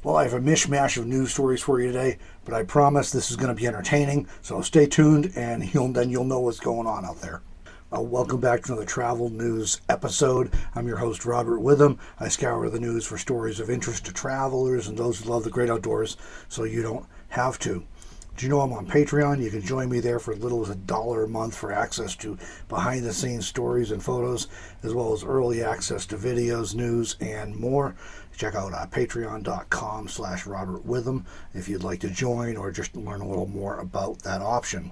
Well, I have a mishmash of news stories for you today, but I promise this is going to be entertaining, so stay tuned and then you'll know what's going on out there. Welcome back to another travel news episode. I'm your host, Robert Witham. I scour the news for stories of interest to travelers and those who love the great outdoors, so you don't have to. Do you know I'm on Patreon? You can join me there for as little as $1 a month for access to behind-the-scenes stories and photos, as well as early access to videos, news, and more. Check out patreon.com/Robert Witham if you'd like to join or just learn a little more about that option.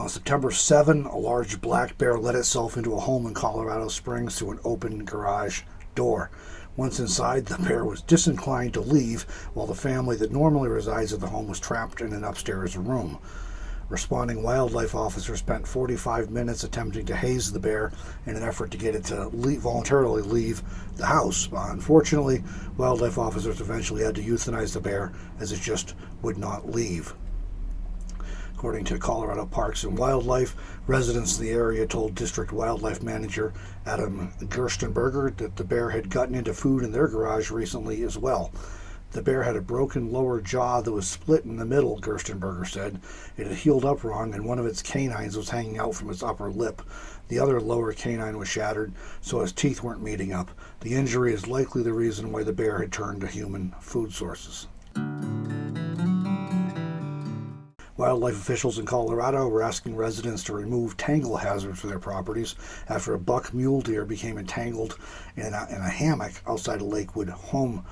September 7, a large black bear let itself into a home in Colorado Springs through an open garage door. Once inside, the bear was disinclined to leave, while the family that normally resides at the home was trapped in an upstairs room. Responding wildlife officers spent 45 minutes attempting to haze the bear in an effort to get it to voluntarily leave the house. Unfortunately, wildlife officers eventually had to euthanize the bear as it just would not leave. According to Colorado Parks and Wildlife, residents in the area told District Wildlife Manager Adam Gerstenberger that the bear had gotten into food in their garage recently as well. The bear had a broken lower jaw that was split in the middle, Gerstenberger said. It had healed up wrong, and one of its canines was hanging out from its upper lip. The other lower canine was shattered, so his teeth weren't meeting up. The injury is likely the reason why the bear had turned to human food sources. Wildlife officials in Colorado were asking residents to remove tangle hazards from their properties after a buck mule deer became entangled in a hammock outside a Lakewood home.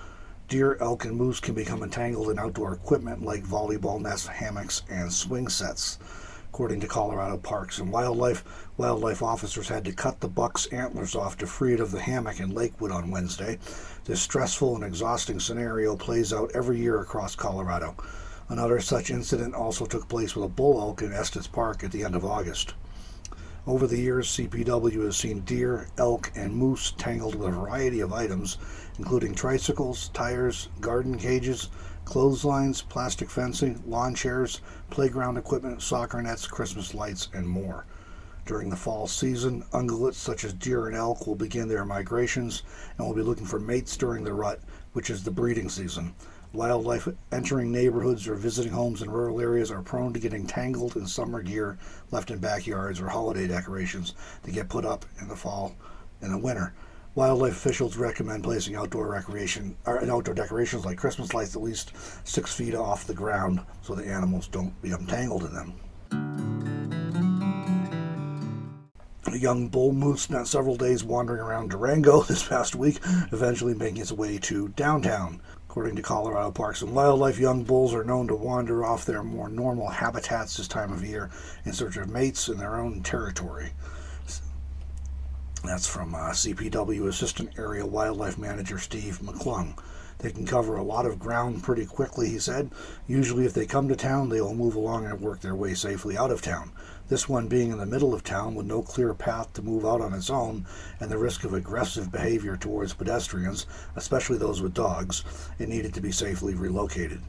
Deer, elk, and moose can become entangled in outdoor equipment like volleyball nets, hammocks, and swing sets. According to Colorado Parks and Wildlife, wildlife officers had to cut the buck's antlers off to free it of the hammock in Lakewood on Wednesday. This stressful and exhausting scenario plays out every year across Colorado. Another such incident also took place with a bull elk in Estes Park at the end of August. Over the years, CPW has seen deer, elk, and moose tangled with a variety of items, including tricycles, tires, garden cages, clotheslines, plastic fencing, lawn chairs, playground equipment, soccer nets, Christmas lights, and more. During the fall season, ungulates such as deer and elk will begin their migrations and will be looking for mates during the rut, which is the breeding season. Wildlife entering neighborhoods or visiting homes in rural areas are prone to getting tangled in summer gear left in backyards or holiday decorations that get put up in the fall and the winter. Wildlife officials recommend placing outdoor decorations like Christmas lights at least 6 feet off the ground so the animals don't become tangled in them. A young bull moose spent several days wandering around Durango this past week, eventually making its way to downtown. According to Colorado Parks and Wildlife, young bulls are known to wander off their more normal habitats this time of year in search of mates in their own territory. That's from CPW Assistant Area Wildlife Manager Steve McClung. They can cover a lot of ground pretty quickly, he said. Usually if they come to town, they will move along and work their way safely out of town. This one being in the middle of town with no clear path to move out on its own and the risk of aggressive behavior towards pedestrians, especially those with dogs, it needed to be safely relocated.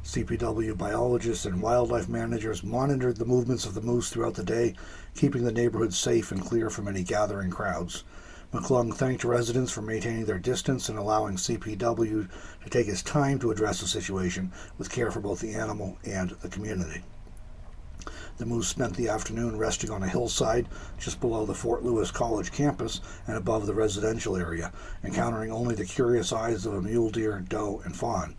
CPW biologists and wildlife managers monitored the movements of the moose throughout the day, keeping the neighborhood safe and clear from any gathering crowds. McClung thanked residents for maintaining their distance and allowing CPW to take its time to address the situation with care for both the animal and the community. The moose spent the afternoon resting on a hillside just below the Fort Lewis College campus and above the residential area, encountering only the curious eyes of a mule deer, doe, and fawn.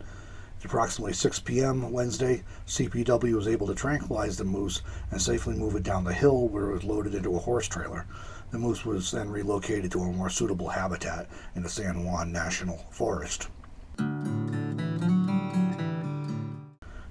At approximately 6 p.m. Wednesday, CPW was able to tranquilize the moose and safely move it down the hill where it was loaded into a horse trailer. The moose was then relocated to a more suitable habitat in the San Juan National Forest.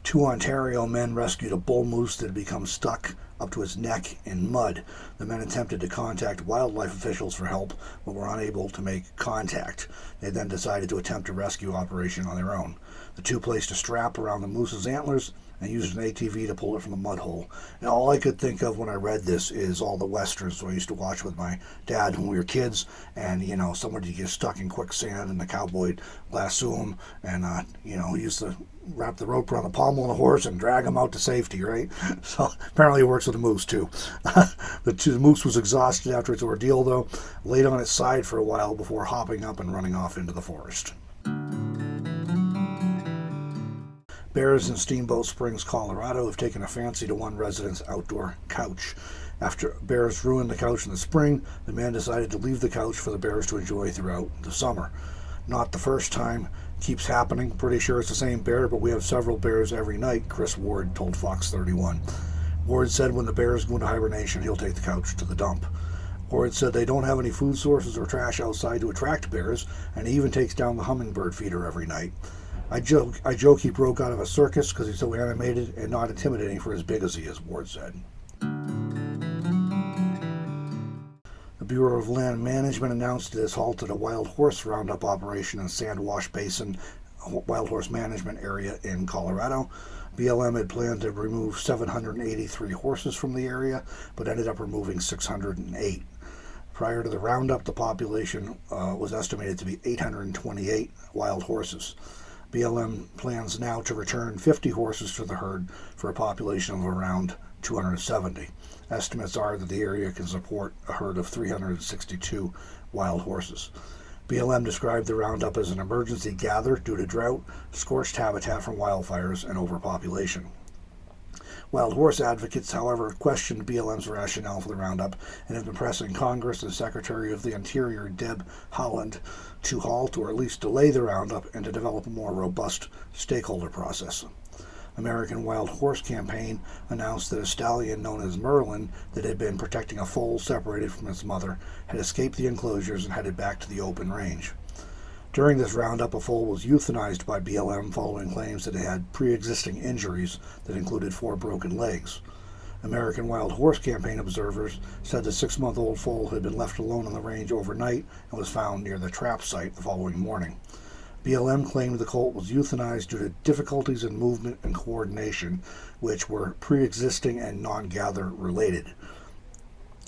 2 Ontario men rescued a bull moose that had become stuck up to its neck in mud. The men attempted to contact wildlife officials for help, but were unable to make contact. They then decided to attempt a rescue operation on their own. The 2 placed a strap around the moose's antlers and used an ATV to pull it from the mud hole. And all I could think of when I read this is all the westerns I used to watch with my dad when we were kids, and somebody get stuck in quicksand and the cowboy lasso him, and he used to wrap the rope around the pommel of the horse and drag him out to safety, right? So apparently it works with the moose too. The moose was exhausted after its ordeal, though, laid on its side for a while before hopping up and running off into the forest. Bears in Steamboat Springs, Colorado have taken a fancy to one resident's outdoor couch. After bears ruined the couch in the spring, the man decided to leave the couch for the bears to enjoy throughout the summer. Not the first time. Keeps happening. Pretty sure it's the same bear, but we have several bears every night, Chris Ward told Fox 31. Ward said when the bears go into hibernation, he'll take the couch to the dump. Ward said they don't have any food sources or trash outside to attract bears, and he even takes down the hummingbird feeder every night. I joke he broke out of a circus because he's so animated and not intimidating for as big as he is, Ward said. The Bureau of Land Management announced it has halted a wild horse roundup operation in Sandwash Basin Wild Horse Management Area in Colorado. BLM had planned to remove 783 horses from the area, but ended up removing 608. Prior to the roundup, the population was estimated to be 828 wild horses. BLM plans now to return 50 horses to the herd for a population of around 270. Estimates are that the area can support a herd of 362 wild horses. BLM described the roundup as an emergency gather due to drought, scorched habitat from wildfires, and overpopulation. Wild horse advocates, however, questioned BLM's rationale for the roundup and have been pressing Congress and Secretary of the Interior Deb Haaland to halt or at least delay the roundup and to develop a more robust stakeholder process. American Wild Horse Campaign announced that a stallion known as Merlin that had been protecting a foal separated from its mother had escaped the enclosures and headed back to the open range. During this roundup, a foal was euthanized by BLM following claims that it had pre-existing injuries that included 4 broken legs. American Wild Horse Campaign observers said the 6-month-old foal had been left alone on the range overnight and was found near the trap site the following morning. BLM claimed the colt was euthanized due to difficulties in movement and coordination, which were pre-existing and non-gather related.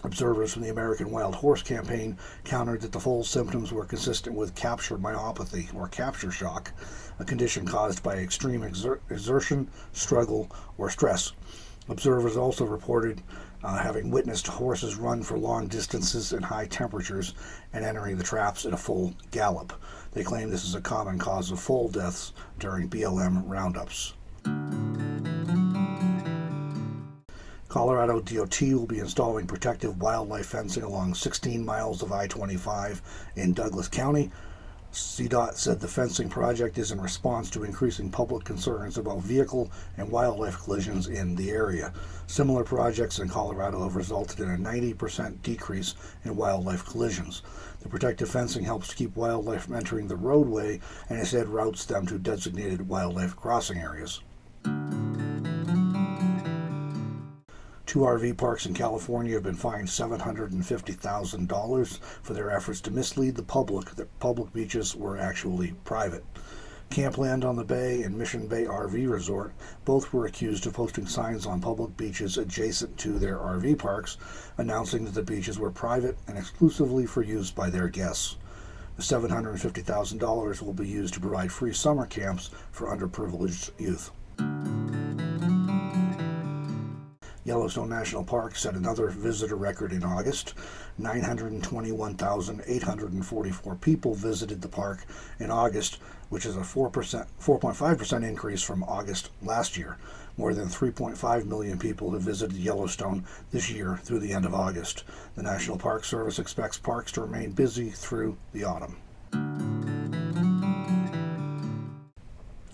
Observers from the American Wild Horse Campaign countered that the foal's symptoms were consistent with capture myopathy, or capture shock, a condition caused by extreme exertion, struggle, or stress. Observers also reported having witnessed horses run for long distances in high temperatures and entering the traps at a full gallop. They claim this is a common cause of foal deaths during BLM roundups. Colorado DOT will be installing protective wildlife fencing along 16 miles of I-25 in Douglas County. CDOT said the fencing project is in response to increasing public concerns about vehicle and wildlife collisions in the area. Similar projects in Colorado have resulted in a 90% decrease in wildlife collisions. The protective fencing helps to keep wildlife from entering the roadway and instead routes them to designated wildlife crossing areas. 2 RV parks in California have been fined $750,000 for their efforts to mislead the public that public beaches were actually private. Campland on the Bay and Mission Bay RV Resort both were accused of posting signs on public beaches adjacent to their RV parks, announcing that the beaches were private and exclusively for use by their guests. The $750,000 will be used to provide free summer camps for underprivileged youth. Yellowstone National Park set another visitor record in August. 921,844 people visited the park in August, which is a 4.5% increase from August last year. More than 3.5 million people have visited Yellowstone this year through the end of August. The National Park Service expects parks to remain busy through the autumn.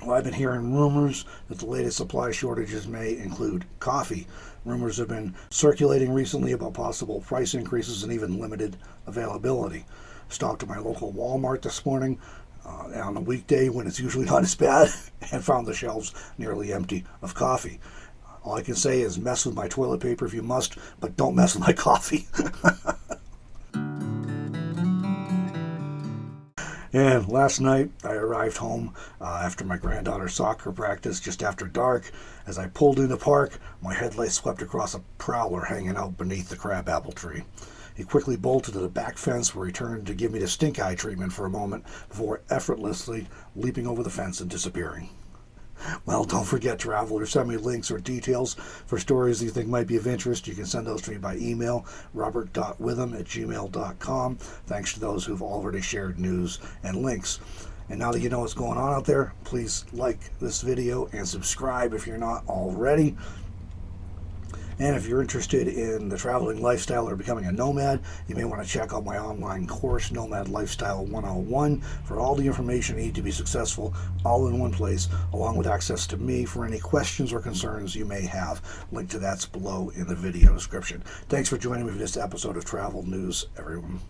Well, I've been hearing rumors that the latest supply shortages may include coffee. Rumors have been circulating recently about possible price increases and even limited availability. Stopped at my local Walmart this morning on a weekday when it's usually not as bad and found the shelves nearly empty of coffee. All I can say is mess with my toilet paper if you must, but don't mess with my coffee. And last night, I arrived home after my granddaughter's soccer practice just after dark. As I pulled in the park, my headlights swept across a prowler hanging out beneath the crabapple tree. He quickly bolted to the back fence where he turned to give me the stink eye treatment for a moment before effortlessly leaping over the fence and disappearing. Well, don't forget, travelers, send me links or details for stories you think might be of interest. You can send those to me by email, robert.witham@gmail.com. Thanks to those who've already shared news and links. And now that you know what's going on out there, please like this video and subscribe if you're not already. And if you're interested in the traveling lifestyle or becoming a nomad, you may want to check out my online course, Nomad Lifestyle 101, for all the information you need to be successful, all in one place, along with access to me for any questions or concerns you may have. Link to that's below in the video description. Thanks for joining me for this episode of Travel News, everyone.